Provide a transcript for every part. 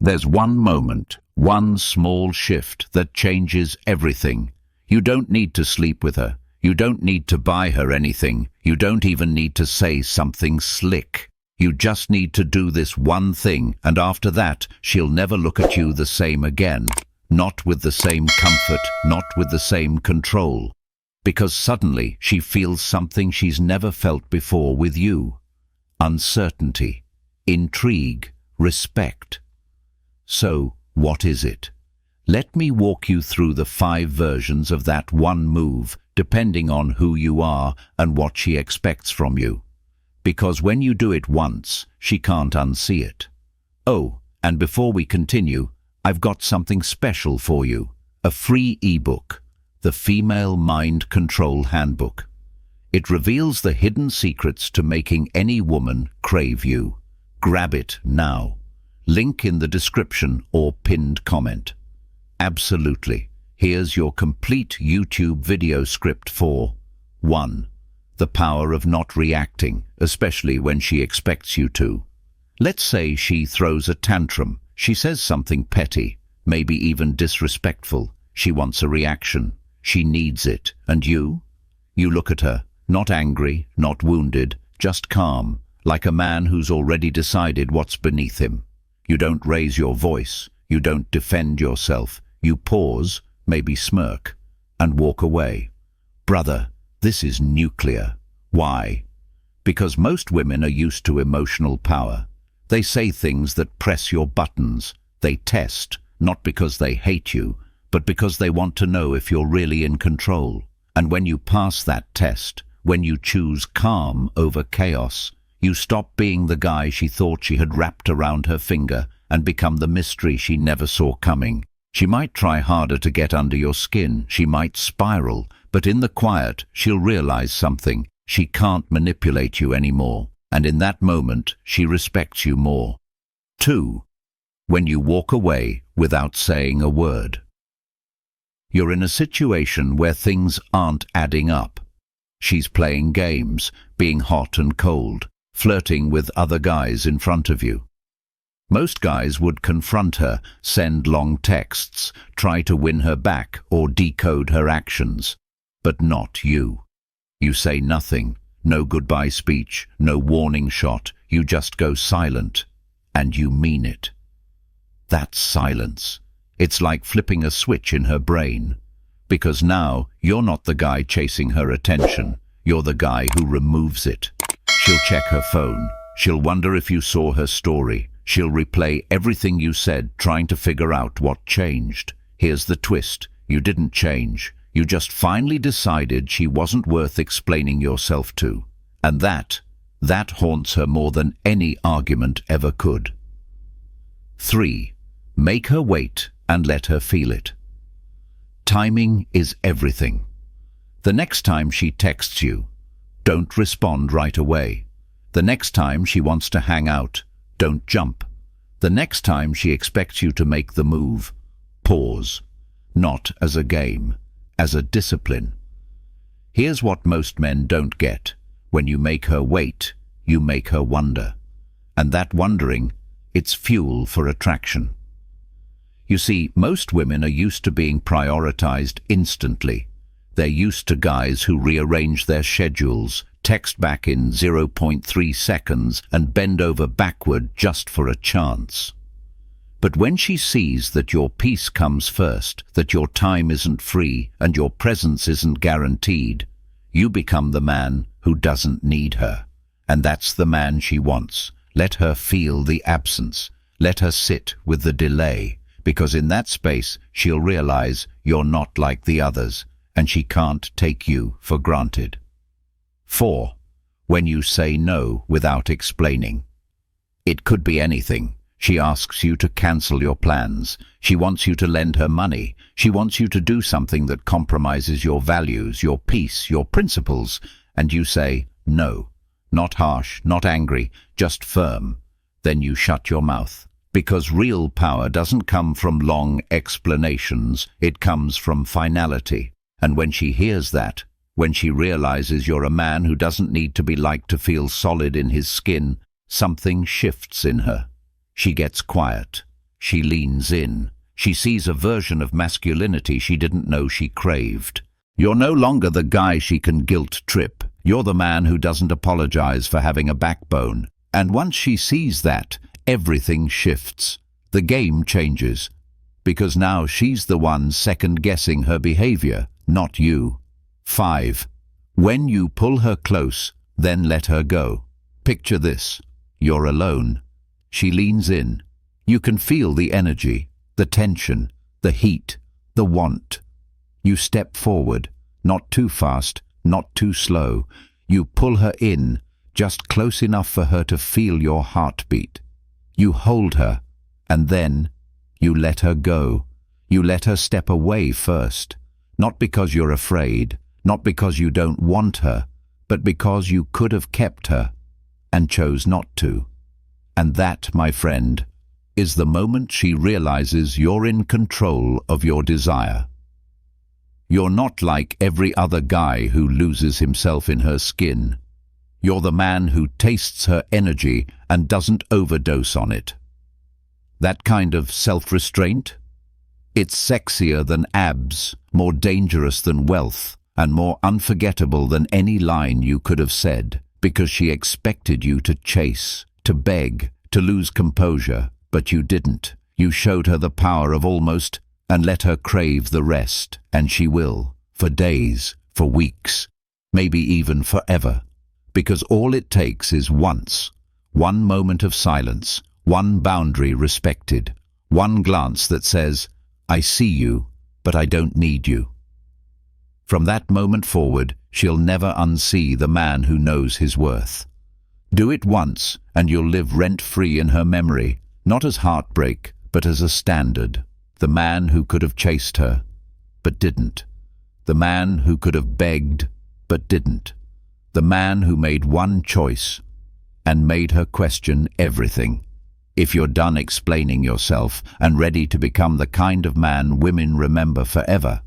There's one moment, one small shift that changes everything. You don't need to sleep with her. You don't need to buy her anything. You don't even need to say something slick. You just need to do this one thing, and after that, she'll never look at you the same again. Not with the same comfort, not with the same control. Because suddenly she feels something she's never felt before with you. Uncertainty, intrigue, respect. So, what is it? Let me walk you through the 5 versions of that one move, depending on who you are and what she expects from you. Because when you do it once, she can't unsee it. Oh, and before we continue, I've got something special for you. A free ebook, the Female Mind Control Handbook. It reveals the hidden secrets to making any woman crave you. Grab it now. Link in the description or pinned comment. Absolutely. Here's your complete YouTube video script for 1. The power of not reacting, especially when she expects you to. Let's say she throws a tantrum. She says something petty, maybe even disrespectful. She wants a reaction. She needs it. And you? You look at her, not angry, not wounded, just calm, like a man who's already decided what's beneath him. You don't raise your voice. You don't defend yourself. You pause, maybe smirk, and walk away. Brother, this is nuclear. Why? Because most women are used to emotional power. They say things that press your buttons. They test, not because they hate you, but because they want to know if you're really in control. And when you pass that test, when you choose calm over chaos, you stop being the guy she thought she had wrapped around her finger and become the mystery she never saw coming. She might try harder to get under your skin. She might spiral, but in the quiet, she'll realize something. She can't manipulate you anymore. And in that moment, she respects you more. 2. When you walk away without saying a word. You're in a situation where things aren't adding up. She's playing games, being hot and cold, flirting with other guys in front of you. Most guys would confront her, send long texts, try to win her back or decode her actions. But not you. You say nothing, no goodbye speech, no warning shot. You just go silent, and you mean it. That's silence. It's like flipping a switch in her brain. Because now, you're not the guy chasing her attention. You're the guy who removes it. She'll check her phone. She'll wonder if you saw her story. She'll replay everything you said, trying to figure out what changed. Here's the twist. You didn't change. You just finally decided she wasn't worth explaining yourself to. And that haunts her more than any argument ever could. 3. Make her wait and let her feel it. Timing is everything. The next time she texts you, don't respond right away. The next time she wants to hang out, don't jump. The next time she expects you to make the move, pause. Not as a game, as a discipline. Here's what most men don't get. When you make her wait, you make her wonder. And that wondering, it's fuel for attraction. You see, most women are used to being prioritized instantly. They're used to guys who rearrange their schedules, text back in 0.3 seconds, and bend over backward just for a chance. But when she sees that your peace comes first, that your time isn't free, and your presence isn't guaranteed, you become the man who doesn't need her. And that's the man she wants. Let her feel the absence. Let her sit with the delay. Because in that space, she'll realize you're not like the others, and she can't take you for granted. 4. When you say no without explaining. It could be anything. She asks you to cancel your plans. She wants you to lend her money. She wants you to do something that compromises your values, your peace, your principles. And you say, no. Not harsh, not angry, just firm. Then you shut your mouth. Because real power doesn't come from long explanations. It comes from finality. And when she hears that, when she realizes you're a man who doesn't need to be liked to feel solid in his skin, something shifts in her. She gets quiet. She leans in. She sees a version of masculinity she didn't know she craved. You're no longer the guy she can guilt trip. You're the man who doesn't apologize for having a backbone. And once she sees that, everything shifts. The game changes. Because now she's the one second-guessing her behavior, not you. 5. When you pull her close, then let her go. Picture this. You're alone. She leans in. You can feel the energy, the tension, the heat, the want. You step forward, not too fast, not too slow. You pull her in, just close enough for her to feel your heartbeat. You hold her, and then you let her go. You let her step away first, not because you're afraid, not because you don't want her, but because you could have kept her and chose not to. And that, my friend, is the moment she realizes you're in control of your desire. You're not like every other guy who loses himself in her skin. You're the man who tastes her energy and doesn't overdose on it. That kind of self-restraint? It's sexier than abs, more dangerous than wealth, and more unforgettable than any line you could have said, because she expected you to chase, to beg, to lose composure, but you didn't. You showed her the power of almost and let her crave the rest, and she will, for days, for weeks, maybe even forever, because all it takes is once, one moment of silence, one boundary respected, one glance that says, I see you, but I don't need you. From that moment forward, she'll never unsee the man who knows his worth. Do it once, and you'll live rent-free in her memory, not as heartbreak, but as a standard. The man who could have chased her, but didn't. The man who could have begged, but didn't. The man who made one choice and made her question everything. If you're done explaining yourself and ready to become the kind of man women remember forever,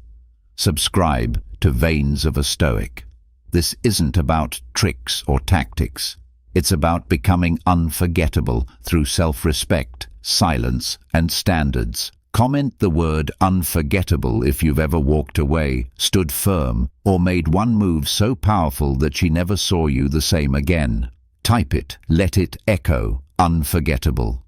subscribe to Veins of a Stoic. This isn't about tricks or tactics. It's about becoming unforgettable through self-respect, silence, and standards. Comment the word unforgettable if you've ever walked away, stood firm, or made one move so powerful that she never saw you the same again. Type it, let it echo, unforgettable.